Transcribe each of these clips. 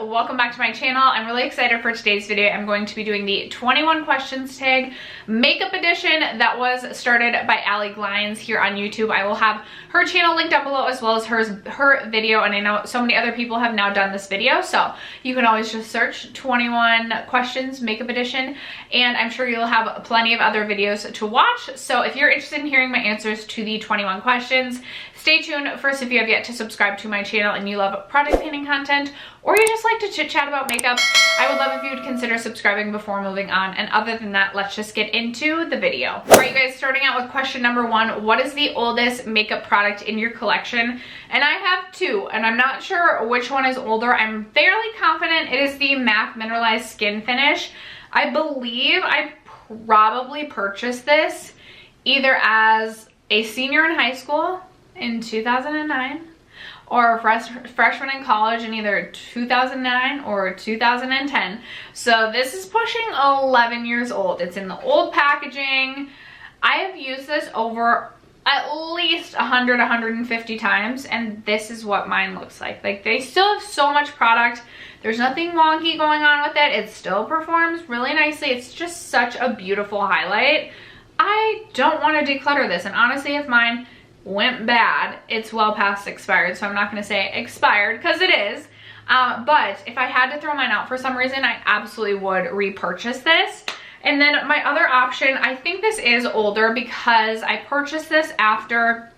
welcome back to my channel. I'm really excited for today's video. I'm going to be doing the 21 questions tag makeup edition that was started by Glines here on YouTube. I will have her channel linked down below as well as her video, and I know so many other people have now done this video, so you can always just search 21 questions makeup edition, and I'm sure you'll have plenty of other videos to watch. So if you're interested in hearing my answers to the 21 questions, stay tuned. First, if you have yet to subscribe to my channel and you love product painting content, or you just like to chit chat about makeup, I would love if you would consider subscribing before moving on. And other than that, let's just get into the video. All right, you guys, starting out with question number 1. What is the oldest makeup product in your collection? And I have 2, and I'm not sure which one is older. I'm fairly confident it is the MAC Mineralized Skin Finish. I believe I probably purchased this either as a senior in high school in 2009 or a freshman in college in either 2009 or 2010. So this is pushing 11 years old. It's in the old packaging. I have used this over at least 150 times, and this is what mine looks like. Like, they still have so much product. There's nothing wonky going on with it. It still performs really nicely. It's just such a beautiful highlight. I don't want to declutter this, and honestly, if mine went bad, it's well past expired, so I'm not going to say expired because it is, but if I had to throw mine out for some reason, I absolutely would repurchase this. And then my other option, I think this is older because I purchased this after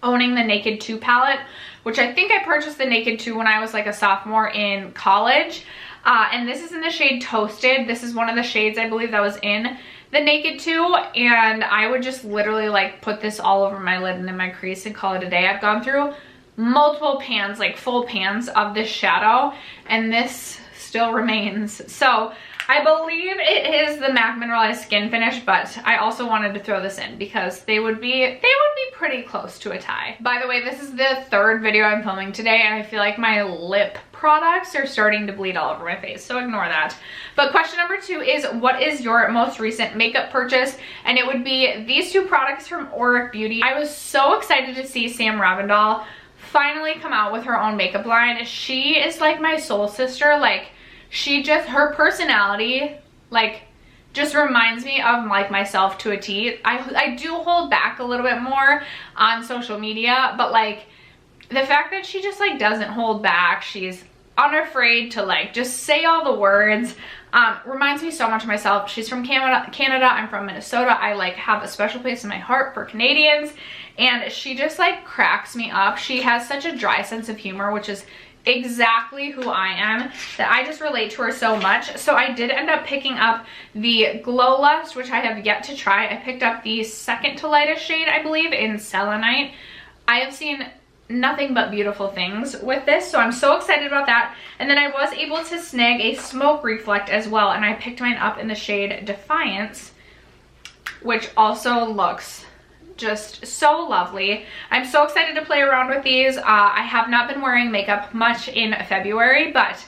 owning the Naked 2 palette, which I think I purchased the Naked 2 when I was like a sophomore in college, and this is in the shade Toasted. This is one of the shades I believe that was in the Naked 2, and I would just literally like put this all over my lid and in my crease and call it a day. I've gone through multiple pans, like full pans of this shadow, and this still remains. So I believe it is the MAC Mineralized Skin Finish, but I also wanted to throw this in because they would be pretty close to a tie. By the way, this is the 3rd video I'm filming today, and I feel like my lip products are starting to bleed all over my face, so ignore that. But question number 2 is, what is your most recent makeup purchase? And it would be these 2 products from Auric Beauty. I was so excited to see Sam Ravindal finally come out with her own makeup line. She is like my soul sister. Like, her personality, like, just reminds me of like myself to a T. I do hold back a little bit more on social media, but like the fact that she just like doesn't hold back, she's unafraid to like just say all the words, reminds me so much of myself. She's from Canada, I'm from Minnesota. I like have a special place in my heart for Canadians, and she just like cracks me up. She has such a dry sense of humor, which is exactly who I am, that I just relate to her so much. So I did end up picking up the Glow Lust, which I have yet to try. I picked up the second to lightest shade, I believe, in Selenite. I have seen nothing but beautiful things with this, so I'm so excited about that. And then I was able to snag a Smoke Reflect as well, and I picked mine up in the shade Defiance, which also looks just so lovely. I'm so excited to play around with these. I have not been wearing makeup much in February, but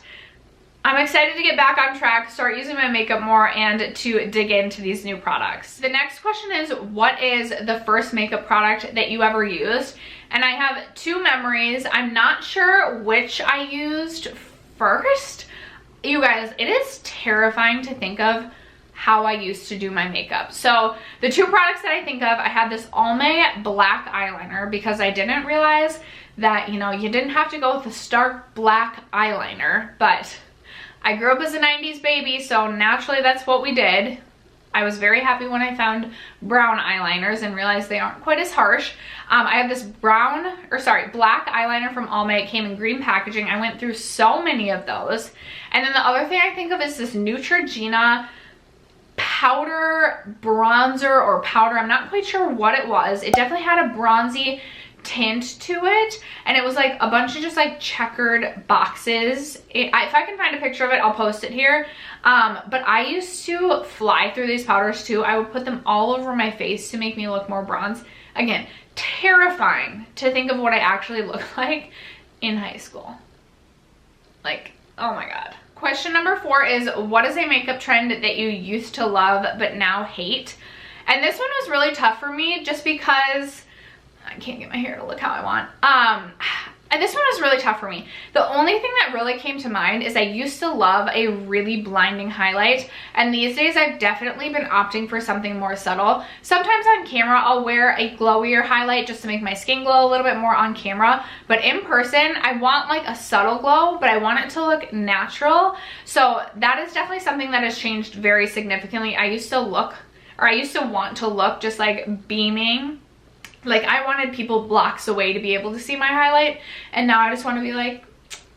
I'm excited to get back on track, start using my makeup more, and to dig into these new products. The next question is, what is the first makeup product that you ever used? And I have 2 memories. I'm not sure which I used first. You guys, it is terrifying to think of how I used to do my makeup. So the 2 products that I think of, I had this Almay black eyeliner because I didn't realize that, you know, you didn't have to go with a stark black eyeliner, but I grew up as a 90s baby, so naturally that's what we did. I was very happy when I found brown eyeliners and realized they aren't quite as harsh. I have this black eyeliner from Almay. It came in green packaging. I went through so many of those. And then the other thing I think of is this Neutrogena powder bronzer or powder. I'm not quite sure what it was. It definitely had a bronzy tint to it, and it was like a bunch of just like checkered boxes. If I can find a picture of it, I'll post it here. But I used to fly through these powders too. I would put them all over my face to make me look more bronze. Again, terrifying to think of what I actually looked like in high school. Like, oh my god. Question number 4 is, what is a makeup trend that you used to love but now hate? And this one was really tough for me just because I can't get my hair to look how I want. And this one was really tough for me. The only thing that really came to mind is I used to love a really blinding highlight, and these days I've definitely been opting for something more subtle. Sometimes on camera I'll wear a glowier highlight just to make my skin glow a little bit more on camera, but in person I want like a subtle glow, but I want it to look natural. So that is definitely something that has changed very significantly. I used to want to look just like beaming. Like I wanted people blocks away to be able to see my highlight, and now I just want to be like,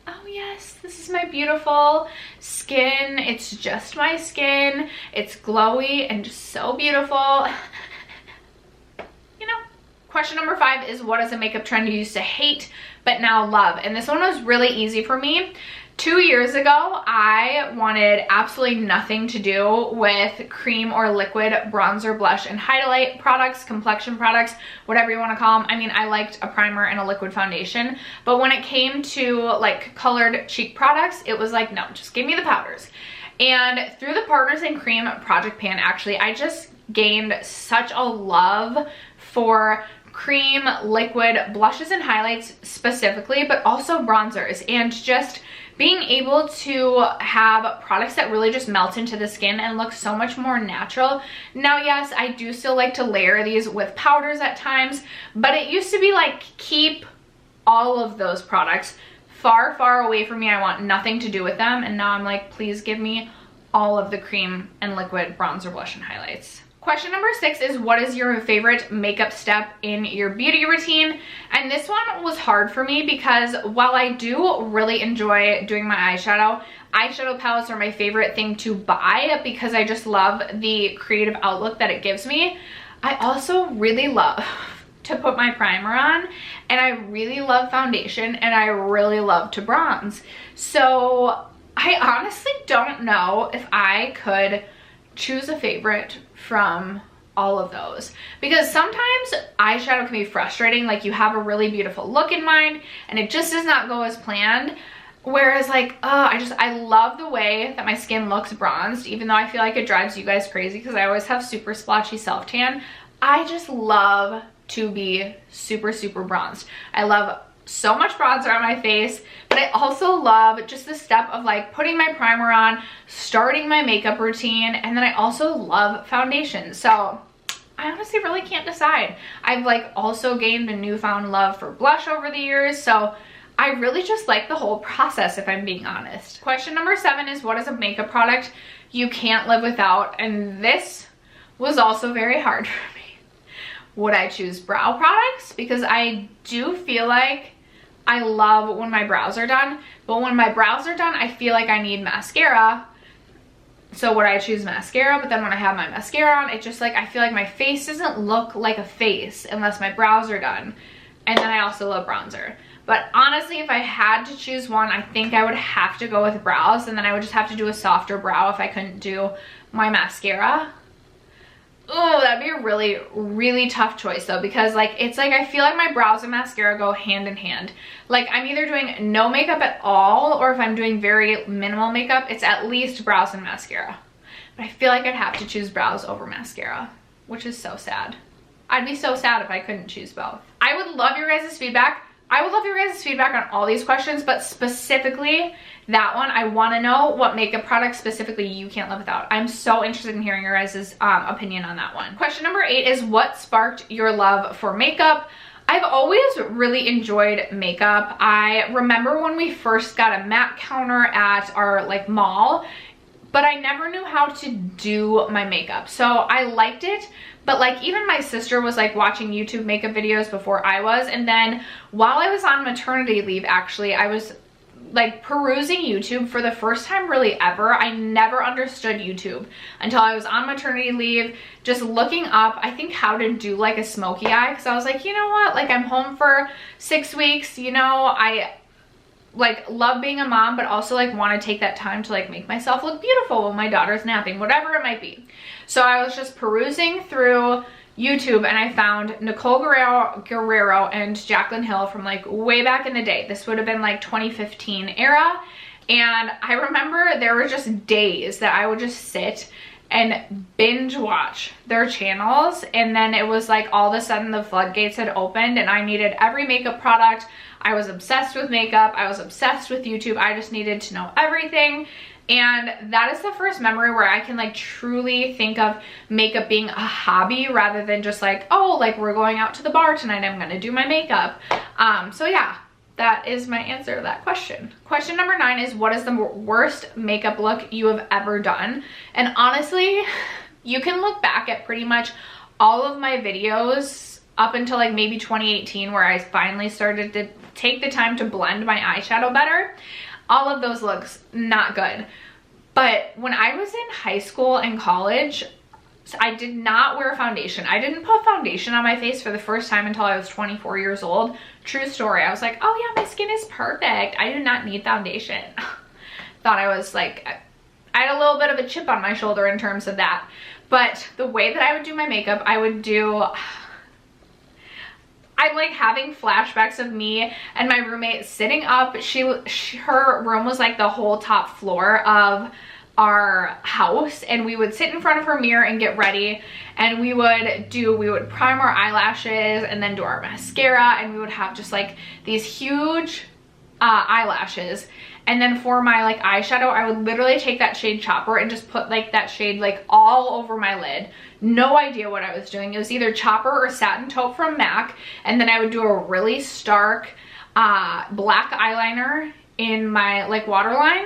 oh yes, this is my beautiful skin. It's just my skin. It's glowy and just so beautiful. You know. Question number 5 is, what is a makeup trend you used to hate but now love? And this one was really easy for me. 2 years ago, I wanted absolutely nothing to do with cream or liquid bronzer, blush, and highlight products, complexion products, whatever you want to call them. I mean, I liked a primer and a liquid foundation, but when it came to like colored cheek products, it was like, no, just give me the powders. And through the Partners in Cream project pan, actually, I just gained such a love for cream, liquid, blushes, and highlights specifically, but also bronzers, and just being able to have products that really just melt into the skin and look so much more natural. Now, yes, I do still like to layer these with powders at times, but it used to be like, keep all of those products far, far away from me. I want nothing to do with them. And now I'm like, please give me all of the cream and liquid bronzer, blush, and highlights. Question number 6 is, what is your favorite makeup step in your beauty routine? And this one was hard for me because while I do really enjoy doing my eyeshadow palettes are my favorite thing to buy because I just love the creative outlook that it gives me. I also really love to put my primer on, and I really love foundation, and I really love to bronze. So I honestly don't know if I could choose a favorite from all of those, because sometimes eyeshadow can be frustrating. Like, you have a really beautiful look in mind and it just does not go as planned, whereas like I love the way that my skin looks bronzed, even though I feel like it drives you guys crazy because I always have super splotchy self tan. I just love to be super, super bronzed. I love so much bronzer on my face, but I also love just the step of like putting my primer on, starting my makeup routine, and then I also love foundation. So I honestly really can't decide. I've like also gained a newfound love for blush over the years, so I really just like the whole process, if I'm being honest. Question number 7 is, what is a makeup product you can't live without? And this was also very hard for me. Would I choose brow products? Because I do feel like I love when my brows are done, but when my brows are done, I feel like I need mascara. So would I choose mascara? But then when I have my mascara on, it just like, I feel like my face doesn't look like a face unless my brows are done. And then I also love bronzer. But honestly, if I had to choose one, I think I would have to go with brows, and then I would just have to do a softer brow if I couldn't do my mascara. Oh, that'd be a really, really tough choice though, because like, it's like, I feel like my brows and mascara go hand in hand. Like, I'm either doing no makeup at all, or if I'm doing very minimal makeup, it's at least brows and mascara. But I feel like I'd have to choose brows over mascara, which is so sad. I'd be so sad if I couldn't choose both. I would love your guys' feedback. I would love your guys' feedback on all these questions, but specifically that one, I want to know what makeup products specifically you can't live without. I'm so interested in hearing your guys' opinion on that one. Question number 8 is, what sparked your love for makeup? I've always really enjoyed makeup. I remember when we first got a MAC counter at our like mall, but I never knew how to do my makeup. So I liked it, but like even my sister was like watching YouTube makeup videos before I was. And then while I was on maternity leave, actually, I was like perusing YouTube for the first time really ever. I never understood YouTube until I was on maternity leave, just looking up, I think, how to do like a smoky eye. Cause I was like, you know what? Like, I'm home for 6 weeks, you know, I like love being a mom, but also like want to take that time to like make myself look beautiful when my daughter's napping, whatever it might be. So I was just perusing through YouTube and I found Nicole Guerrero and Jaclyn Hill from like way back in the day. This would have been like 2015 era. And I remember there were just days that I would just sit and binge watch their channels, and then it was like all of a sudden the floodgates had opened and I needed every makeup product. I was obsessed with makeup. I was obsessed with YouTube. I just needed to know everything. And that is the first memory where I can like truly think of makeup being a hobby rather than just like, oh, like we're going out to the bar tonight, I'm gonna do my makeup. So yeah, that is my answer to that question. Question number 9 is, what is the worst makeup look you have ever done? And honestly, you can look back at pretty much all of my videos up until like maybe 2018, where I finally started to take the time to blend my eyeshadow better. All of those looks not good. But when I was in high school and college, I did not wear foundation. I didn't put foundation on my face for the first time until I was 24 years old. True story. I was like, oh yeah, my skin is perfect. I do not need foundation. Thought I was like, I had a little bit of a chip on my shoulder in terms of that. But the way that I would do my makeup, I'm like having flashbacks of me and my roommate sitting up. Her room was like the whole top floor of our house, and we would sit in front of her mirror and get ready, and we would prime our eyelashes and then do our mascara, and we would have just like these huge eyelashes. And then for my like eyeshadow, I would literally take that shade Chopper and just put like that shade like all over my lid. No idea what I was doing. It was either Chopper or Satin Taupe from MAC. And then I would do a really stark black eyeliner in my like waterline.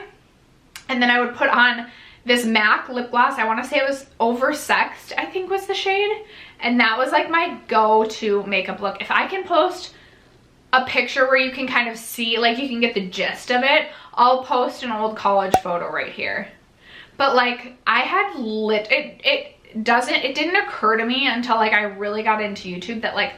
And then I would put on this MAC lip gloss. I want to say it was Oversexed, I think was the shade. And that was like my go-to makeup look. If I can post a picture where you can kind of see, like you can get the gist of it, I'll post an old college photo right here. But like I had it didn't occur to me until like I really got into YouTube that like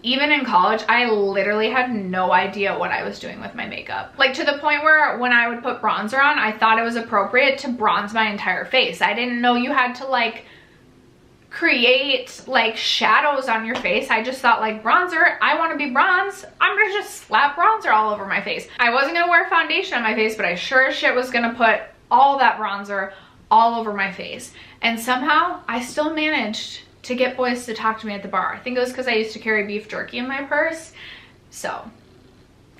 even in college, I literally had no idea what I was doing with my makeup. Like to the point where when I would put bronzer on, I thought it was appropriate to bronze my entire face. I didn't know you had to like create like shadows on your face. I just thought like bronzer, I want to be bronze, I'm gonna just slap bronzer all over my face. I wasn't gonna wear foundation on my face, but I sure as shit was gonna put all that bronzer all over my face. And somehow I still managed to get boys to talk to me at the bar. I think it was because I used to carry beef jerky in my purse. So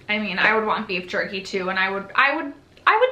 I mean, I would want beef jerky too, and I would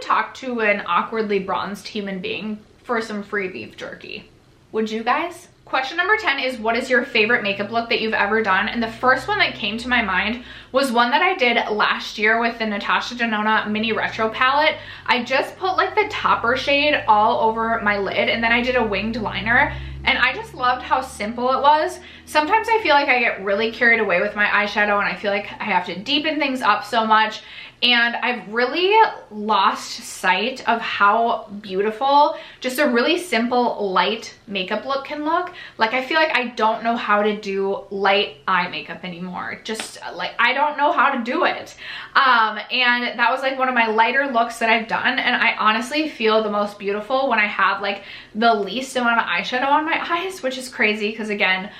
talk to an awkwardly bronzed human being for some free beef jerky. Would you guys? Question number 10 is, what is your favorite makeup look that you've ever done? And the first one that came to my mind was one that I did last year with the Natasha Denona Mini Retro palette. I just put like the topper shade all over my lid, and then I did a winged liner, and I just loved how simple it was. Sometimes I feel like I get really carried away with my eyeshadow and I feel like I have to deepen things up so much. And I've really lost sight of how beautiful just a really simple light makeup look can look. Like I feel like I don't know how to do light eye makeup anymore. Just like I don't know how to do it. And that was like one of my lighter looks that I've done, and I honestly feel the most beautiful when I have like the least amount of eyeshadow on my eyes, which is crazy because again,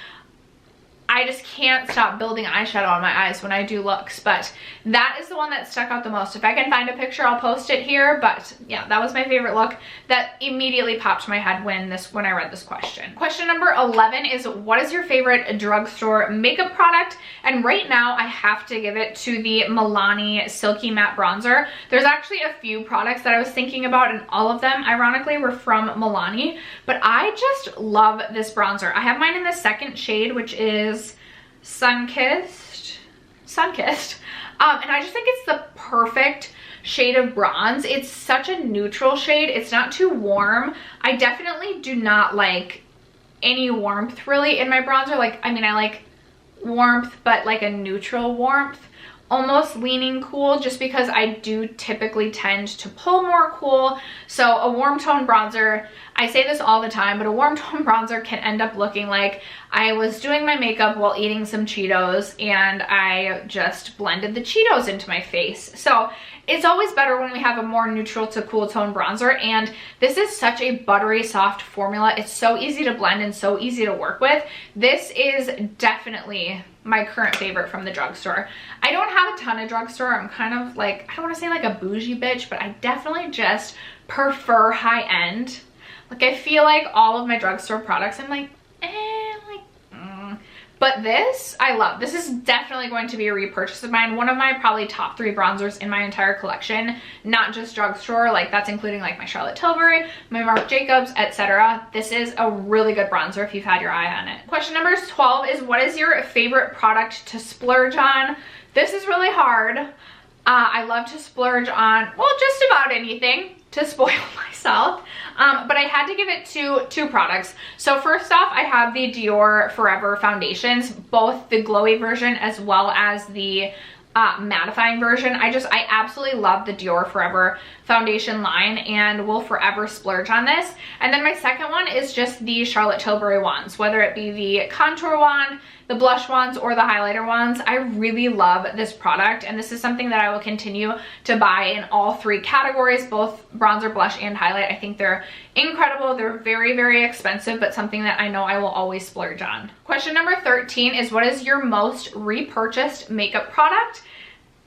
I just can't stop building eyeshadow on my eyes when I do looks, but that is the one that stuck out the most. If I can find a picture, I'll post it here, but yeah, that was my favorite look that immediately popped to my head when I read this question. Question number 11 is, what is your favorite drugstore makeup product? And right now I have to give it to the Milani Silky Matte Bronzer. There's actually a few products that I was thinking about, and all of them ironically were from Milani, but I just love this bronzer. I have mine in the second shade, which is Sunkissed. And I just think it's the perfect shade of bronze. It's such a neutral shade. It's not too warm. I definitely do not like any warmth really in my bronzer. Like, I mean, I like warmth, but like a neutral warmth, almost leaning cool, just because I do typically tend to pull more cool. So a warm tone bronzer, I say this all the time, but a warm tone bronzer can end up looking like I was doing my makeup while eating some Cheetos and I just blended the Cheetos into my face. So it's always better when we have a more neutral to cool tone bronzer, and this is such a buttery soft formula. It's so easy to blend and so easy to work with. This is definitely my current favorite from the drugstore. I don't have a ton of drugstore. I'm kind of like, I don't want to say like a bougie bitch, but I definitely just prefer high end. Like I feel like all of my drugstore products, I'm like, But this, I love. This is definitely going to be a repurchase of mine. One of my probably top 3 bronzers in my entire collection, not just drugstore, like that's including like my Charlotte Tilbury, my Marc Jacobs, etc. This is a really good bronzer if you've had your eye on it. Question number 12 is, what is your favorite product to splurge on? This is really hard. I love to splurge on, well, just about anything to spoil myself, but I had to give it to 2 products. So first off, I have the Dior Forever foundations, both the glowy version as well as the mattifying version. I absolutely love the Dior Forever foundation line and will forever splurge on this. And then my second one is just the Charlotte Tilbury wands, whether it be the contour wand, the blush wands, or the highlighter wands. I really love this product, and this is something that I will continue to buy in all 3 categories, both bronzer, blush, and highlight. I think they're incredible. They're very, very expensive, but something that I know I will always splurge on. Question number 13 is, what is your most repurchased makeup product?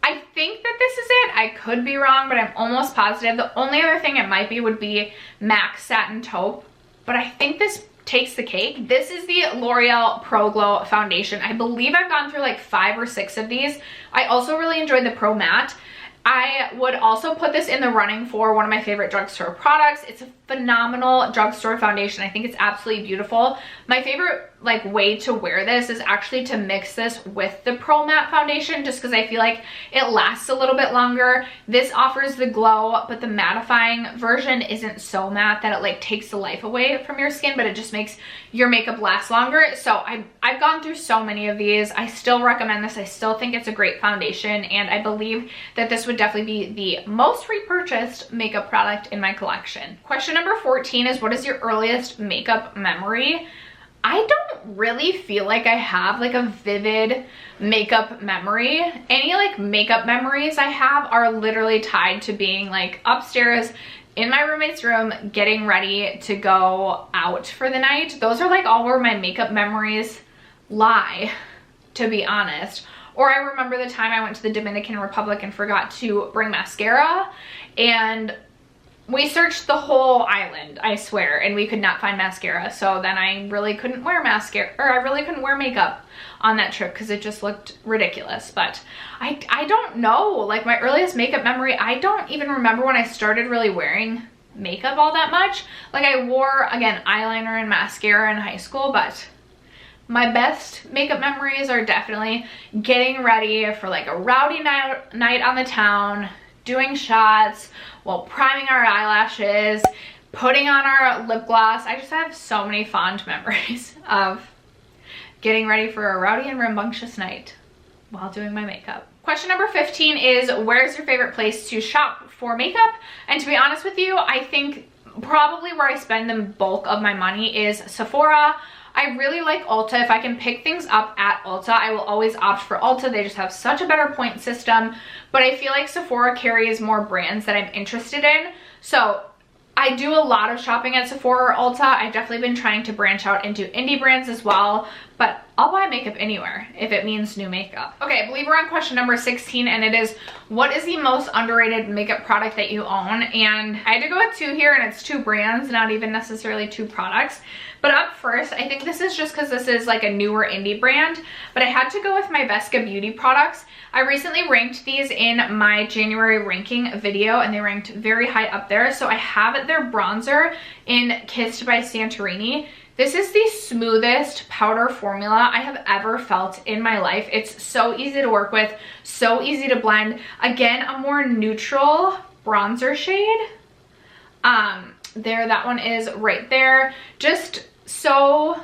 I think that this is it. I could be wrong, but I'm almost positive. The only other thing it might be would be MAC Satin Taupe, but I think this takes the cake. This is the L'Oreal Pro Glow foundation. I believe I've gone through like 5 or 6 of these. I also really enjoyed the Pro Matte. I would also put this in the running for one of my favorite drugstore products. It's a phenomenal drugstore foundation. I think it's absolutely beautiful. My favorite like way to wear this is actually to mix this with the Pro Matte foundation, just because I feel like it lasts a little bit longer. This offers the glow, but the mattifying version isn't so matte that it like takes the life away from your skin, but it just makes your makeup last longer. So I've gone through so many of these. I still recommend this. I still think it's a great foundation, and I believe that this would definitely be the most repurchased makeup product in my collection. Question number 14 is, what is your earliest makeup memory? I don't really feel like I have like a vivid makeup memory. Any like makeup memories I have are literally tied to being like upstairs in my roommate's room getting ready to go out for the night. Those are like all where my makeup memories lie, to be honest. Or I remember the time I went to the Dominican Republic and forgot to bring mascara, and we searched the whole island, I swear, and we could not find mascara. So then I really couldn't wear mascara, or I really couldn't wear makeup on that trip because it just looked ridiculous. But I don't know, like my earliest makeup memory, I don't even remember when I started really wearing makeup all that much. Like I wore, again, eyeliner and mascara in high school, but my best makeup memories are definitely getting ready for like a rowdy night on the town, doing shots while priming our eyelashes, putting on our lip gloss. I just have so many fond memories of getting ready for a rowdy and rambunctious night while doing my makeup. Question number 15 is, where's your favorite place to shop for makeup? And to be honest with you, I think probably where I spend the bulk of my money is Sephora. I really like Ulta. If I can pick things up at Ulta, I will always opt for Ulta. They just have such a better point system. But I feel like Sephora carries more brands that I'm interested in. So I do a lot of shopping at Sephora or Ulta. I've definitely been trying to branch out into indie brands as well. But I'll buy makeup anywhere if it means new makeup. Okay, I believe we're on question number 16, and it is, what is the most underrated makeup product that you own? And I had to go with 2 here, and it's 2 brands, not even necessarily 2 products. But up first, I think this is just because this is like a newer indie brand, but I had to go with my Vesca Beauty products. I recently ranked these in my January ranking video, and they ranked very high up there. So I have their bronzer in Kissed by Santorini. This is the smoothest powder formula I have ever felt in my life. It's so easy to work with, so easy to blend. Again, a more neutral bronzer shade. There, that one is right there. Just so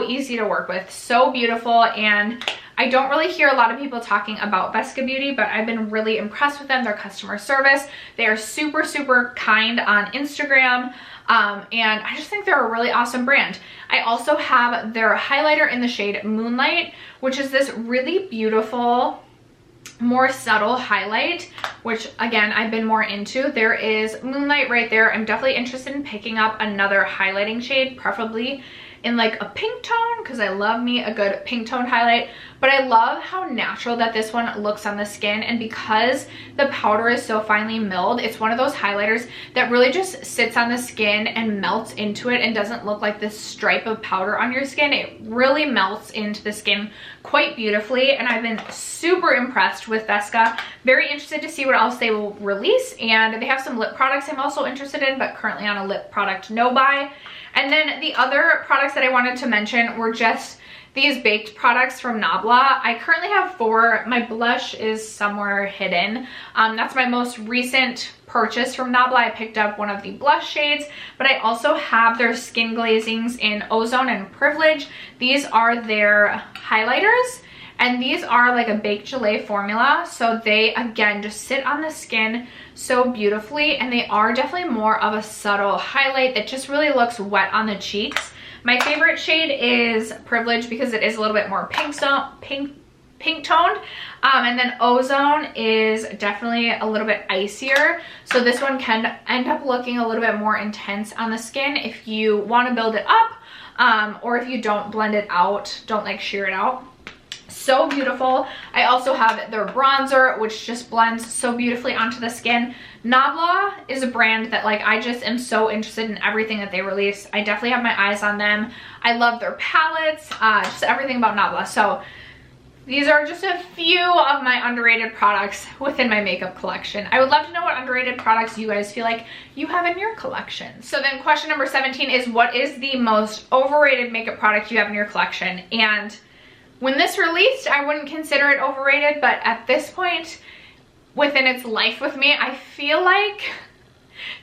easy to work with, so beautiful. And I don't really hear a lot of people talking about Vesca Beauty, but I've been really impressed with them, their customer service. They are super kind on Instagram. And I just think they're a really awesome brand. I also have their highlighter in the shade Moonlight, which is this really beautiful, more subtle highlight, which again, I've been more into. There is Moonlight right there. I'm definitely interested in picking up another highlighting shade, preferably in like a pink tone, because I love me a good pink toned highlight, but I love how natural that this one looks on the skin. And because the powder is so finely milled, it's one of those highlighters that really just sits on the skin and melts into it and doesn't look like this stripe of powder on your skin. It really melts into the skin quite beautifully, and I've been super impressed with Vesca. Very interested to see what else they will release, and they have some lip products I'm also interested in, but currently on a lip product no buy. And then the other products that I wanted to mention were just these baked products from Nabla. I currently have 4. My blush is somewhere hidden. That's my most recent purchase from Nabla. I picked up one of the blush shades, but I also have their skin glazings in Ozone and Privilege. These are their highlighters, and these are like a baked gelée formula, so they again just sit on the skin so beautifully, and they are definitely more of a subtle highlight that just really looks wet on the cheeks. My favorite shade is Privilege because it is a little bit more pink toned, and then Ozone is definitely a little bit icier, so this one can end up looking a little bit more intense on the skin if you want to build it up, or if you don't blend it out, don't like sheer it out. So beautiful. I also have their bronzer, which just blends so beautifully onto the skin. Nabla is a brand that like I just am so interested in everything that they release. I definitely have my eyes on them. I love their palettes, just everything about Nabla. So these are just a few of my underrated products within my makeup collection. I would love to know what underrated products you guys feel like you have in your collection. So then question number 17 is, what is the most overrated makeup product you have in your collection? And when this released, I wouldn't consider it overrated, but at this point within its life with me, I feel like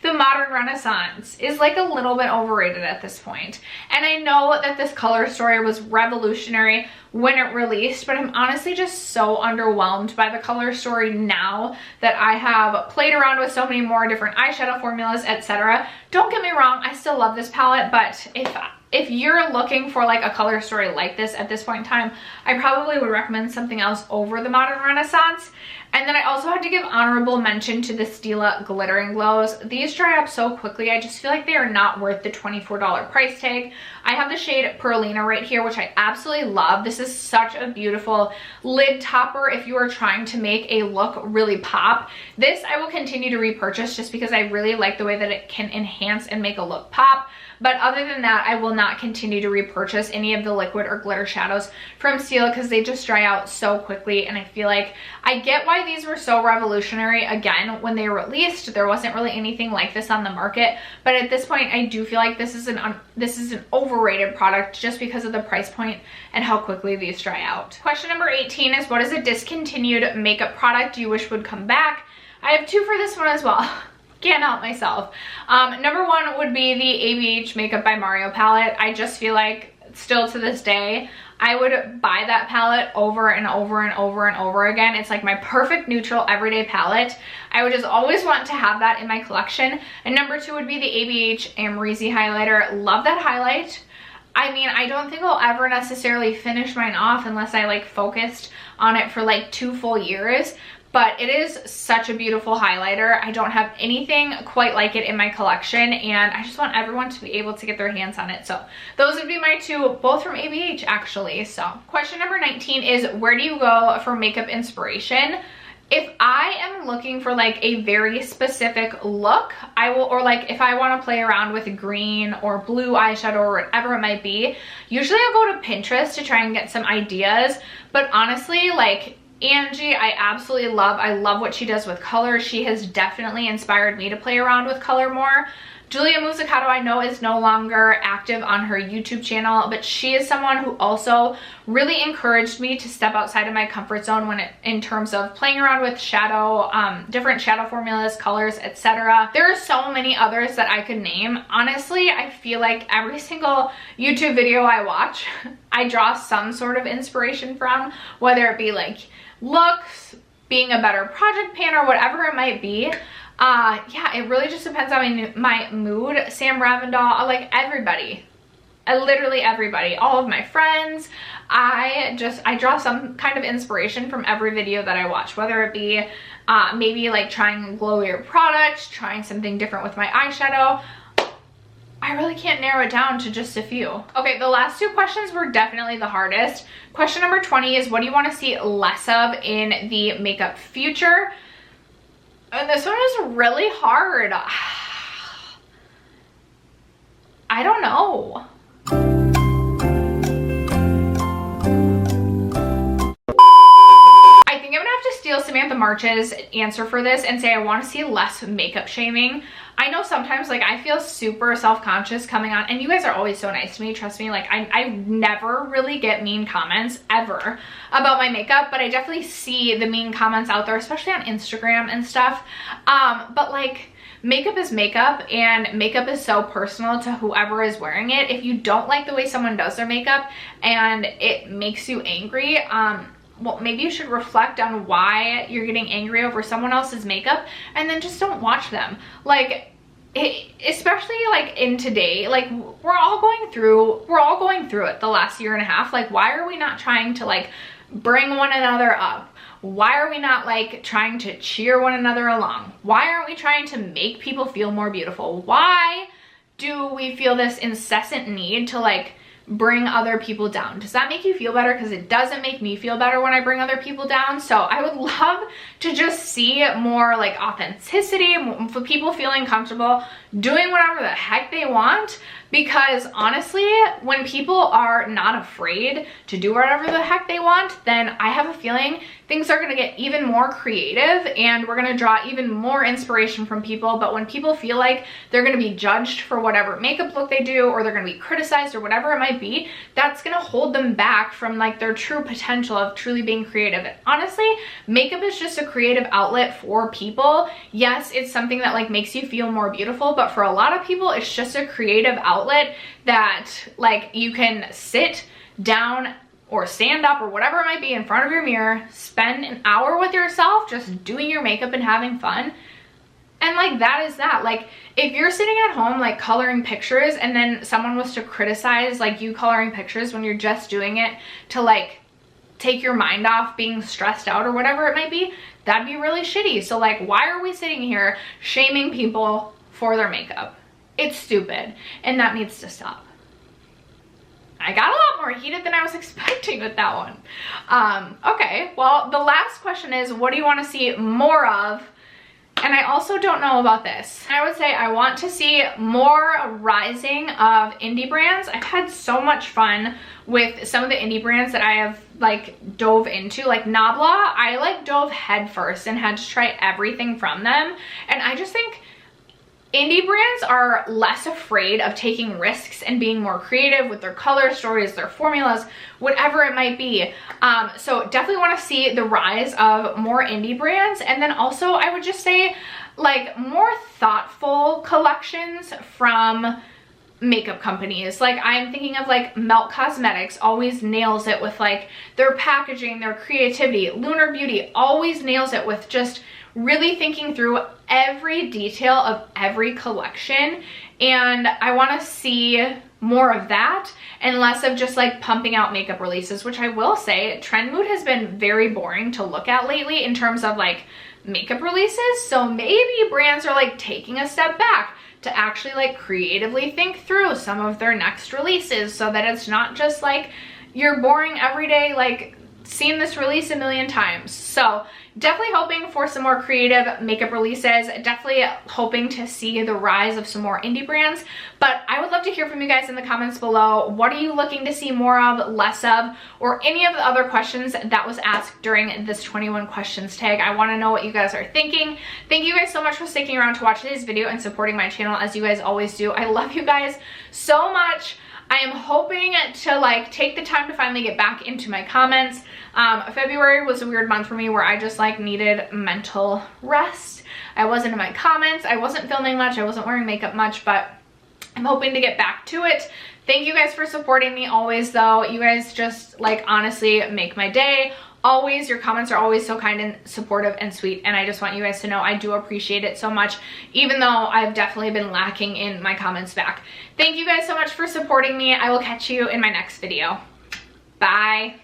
the Modern Renaissance is like a little bit overrated at this point. And I know that this color story was revolutionary when it released, but I'm honestly just so underwhelmed by the color story now that I have played around with so many more different eyeshadow formulas, etc. Don't get me wrong, I still love this palette, but if you're looking for like a color story like this at this point in time, I probably would recommend something else over the Modern Renaissance. And then I also had to give honorable mention to the Stila Glittering Glows. These dry up so quickly, I just feel like they are not worth the $24 price tag. I have the shade Perlina right here, which I absolutely love. This is such a beautiful lid topper if you are trying to make a look really pop. This I will continue to repurchase just because I really like the way that it can enhance and make a look pop. But other than that, I will not continue to repurchase any of the liquid or glitter shadows from Stila because they just dry out so quickly. And I feel like I get why these were so revolutionary. Again, when they were released, there wasn't really anything like this on the market. But at this point, I do feel like this is an overrated product just because of the price point and how quickly these dry out. Question number 18 is, what is a discontinued makeup product you wish would come back? I have 2 for this one as well. Can't help myself. Number 1 would be the ABH Makeup by Mario palette. I just feel like still to this day, I would buy that palette over and over and over and over again. It's like my perfect neutral everyday palette. I would just always want to have that in my collection. And number 2 would be the ABH Amrezy highlighter. Love that highlight. I mean, I don't think I'll ever necessarily finish mine off unless I like focused on it for like 2 full years. But it is such a beautiful highlighter. I don't have anything quite like it in my collection, and I just want everyone to be able to get their hands on it. So those would be my 2, both from ABH actually. So question number 19 is, where do you go for makeup inspiration? If I am looking for like a very specific look, I will, or like if I want to play around with green or blue eyeshadow or whatever it might be, usually I'll go to Pinterest to try and get some ideas. But honestly, like Angie, I absolutely love. I love what she does with color. She has definitely inspired me to play around with color more. Julia Musicato, I know, is no longer active on her YouTube channel, but she is someone who also really encouraged me to step outside of my comfort zone in terms of playing around with shadow, different shadow formulas, colors, etc. There are so many others that I could name. Honestly, I feel like every single YouTube video I watch, I draw some sort of inspiration from, whether it be like looks, being a better project pan, or whatever it might be. Yeah, it really just depends on my mood. Sam Ravindal, like everybody, literally everybody, all of my friends. I draw some kind of inspiration from every video that I watch, whether it be maybe like trying a glowier product, trying something different with my eyeshadow. I really can't narrow it down to just a few. Okay, the last two questions were definitely the hardest. Question number 20 is, what do you want to see less of in the makeup future? And this one is really hard. I don't know. I think I'm gonna have to steal Samantha March's answer for this and say I want to see less makeup shaming. I know sometimes like I feel super self-conscious coming on, and you guys are always so nice to me, trust me, like I never really get mean comments ever about my makeup, but I definitely see the mean comments out there, especially on Instagram and stuff. But like, makeup is makeup, and makeup is so personal to whoever is wearing it. If you don't like the way someone does their makeup and it makes you angry, well, maybe you should reflect on why you're getting angry over someone else's makeup, and then just don't watch them. Like, especially like in today, like we're all going through it the last year and a half. Like, why are we not trying to like bring one another up? Why are we not like trying to cheer one another along? Why aren't we trying to make people feel more beautiful? Why do we feel this incessant need to like bring other people down? Does that make you feel better? Because it doesn't make me feel better when I bring other people down. So I would love to just see more like authenticity, for people feeling comfortable doing whatever the heck they want. Because honestly, when people are not afraid to do whatever the heck they want, then I have a feeling things are gonna get even more creative, and we're gonna draw even more inspiration from people. But when people feel like they're gonna be judged for whatever makeup look they do, or they're gonna be criticized or whatever it might be, that's gonna hold them back from like their true potential of truly being creative. And honestly, makeup is just a creative outlet for people. Yes, it's something that like makes you feel more beautiful, but for a lot of people, it's just a creative outlet that like you can sit down or stand up or whatever it might be in front of your mirror, spend an hour with yourself just doing your makeup and having fun. And like, that is that. Like, if you're sitting at home like coloring pictures, and then someone was to criticize like you coloring pictures when you're just doing it to like take your mind off being stressed out or whatever it might be, that'd be really shitty. So like, why are we sitting here shaming people for their makeup? It's stupid, and that needs to stop. I got a lot more heated than I was expecting with that one. Okay, well, the last question is, what do you want to see more of? And I also don't know about this. I would say I want to see more rising of indie brands. I've had so much fun with some of the indie brands that I have like dove into, like Nabla. I like dove headfirst and had to try everything from them. And I just think indie brands are less afraid of taking risks and being more creative with their color stories, their formulas, whatever it might be. So definitely want to see the rise of more indie brands. And then also I would just say like more thoughtful collections from makeup companies. Like, I'm thinking of like Melt Cosmetics always nails it with like their packaging, their creativity. Lunar Beauty always nails it with just really thinking through every detail of every collection. And I want to see more of that and less of just like pumping out makeup releases, which I will say Trend Mood has been very boring to look at lately in terms of like makeup releases. So maybe brands are like taking a step back to actually like creatively think through some of their next releases, so that it's not just like you're boring everyday like seen this release a million times. So definitely hoping for some more creative makeup releases, definitely hoping to see the rise of some more indie brands. But I would love to hear from you guys in the comments below. What are you looking to see more of, less of, or any of the other questions that was asked during this 21 questions tag? I want to know what you guys are thinking. Thank you guys so much for sticking around to watch today's video and supporting my channel as you guys always do. I love you guys so much. I am hoping to like take the time to finally get back into my comments. February was a weird month for me where I just like needed mental rest. I wasn't in my comments, I wasn't filming much, I wasn't wearing makeup much, but I'm hoping to get back to it. Thank you guys for supporting me always though. You guys just like honestly make my day. Always, your comments are always so kind and supportive and sweet, and I just want you guys to know I do appreciate it so much, even though I've definitely been lacking in my comments back. Thank you guys so much for supporting me. I will catch you in my next video. Bye.